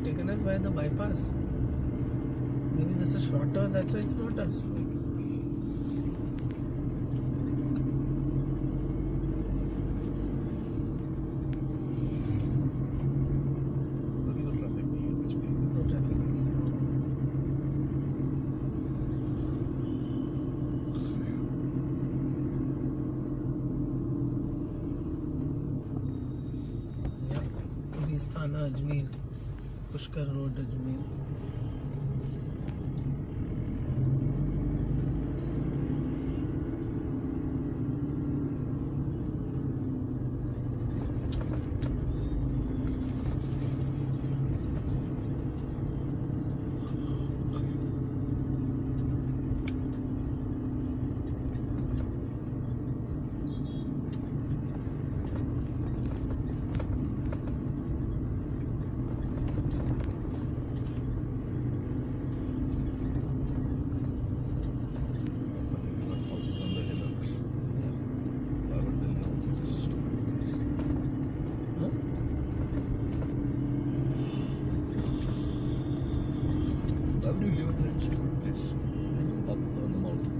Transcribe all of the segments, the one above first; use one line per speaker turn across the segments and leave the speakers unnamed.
taken us by the bypass. Maybe this is shorter, that's why it's brought us. Thana Ajmer, Pushkar Road Ajmer.
How do you live in that stupid place? Up on the mountain.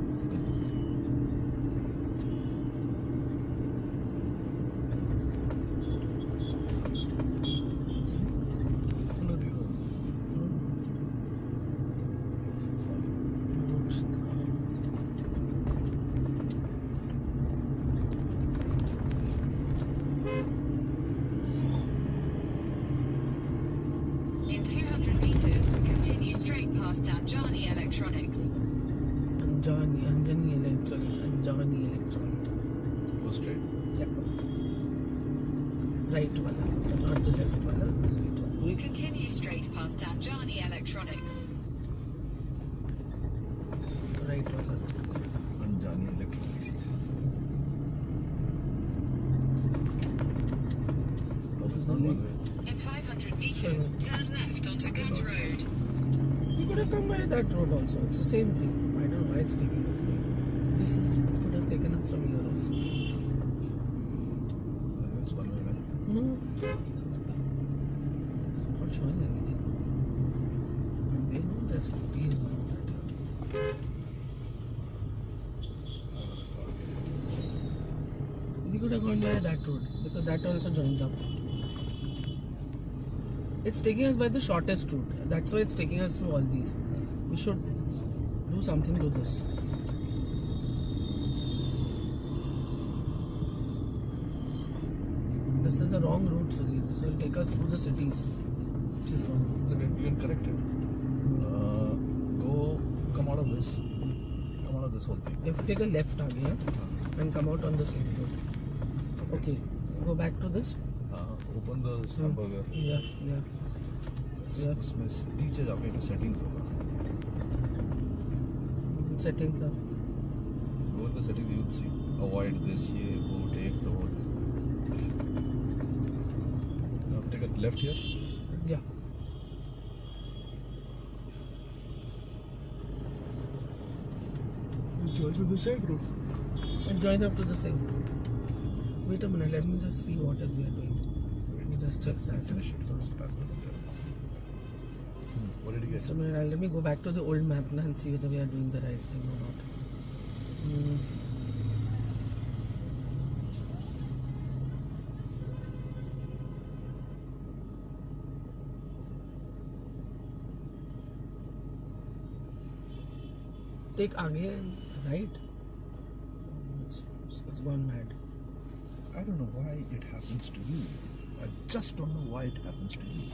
No river.
In 200 meters, continue straight past Anjani Electronics.
Anjani Electronics.
Go straight.
Yeah. Right wala, not the left wala. Right wala.
Continue straight past Anjani Electronics.
Right wala.
Anjani Electronics. Oh, there's not one way.
In 500 meters, turn left onto Ganj Road.
We could have come by that road also. It's the same thing. I don't know why it's taking us here. It could have taken us from here also.
It's one way, man.
No. Not showing anything. And we know there's scooties and all that. We could have gone by that road because that also joins up. It's taking us by the shortest route. That's why it's taking us through all these. We should do something to this. This is a wrong route, Sudhir. This will take us through the cities, which is wrong.
You can correct it. Come out of this. Come out of this whole thing.
You have to take a left again and come out on the same road. Okay, go back to this.
Open the hamburger.
Yeah.
उसमें नीचे जाके के settings होगा.
Settings are.
Go in the settings, you will see. Avoid this. ये वो take the whole. Now take a left here.
Yeah.
Join to the same road.
And join up to the same road. Wait a minute. Let me just see what is we are doing. Let me just check that.
Finish it first. What did you get?
So let me go back to the old map now and see whether we are doing the right thing or not. Take again, right? It's gone mad.
I don't know why it happens to you. I just don't know why it happens to you.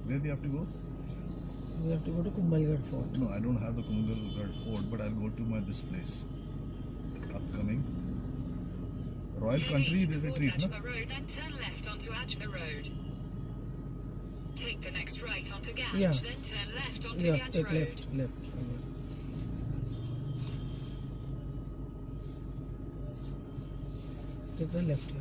Where we have to go?
We have to go to Kumbhalgarh Fort.
No, I don't have the Kumbhalgarh Fort, but I'll go to this place. Upcoming. Royal Country Retreat, no?
Ajmer Road, then turn left onto Ajmer Road. Take the next right onto Ganj, then turn left onto Ganj
take
Road.
left. Take the left here.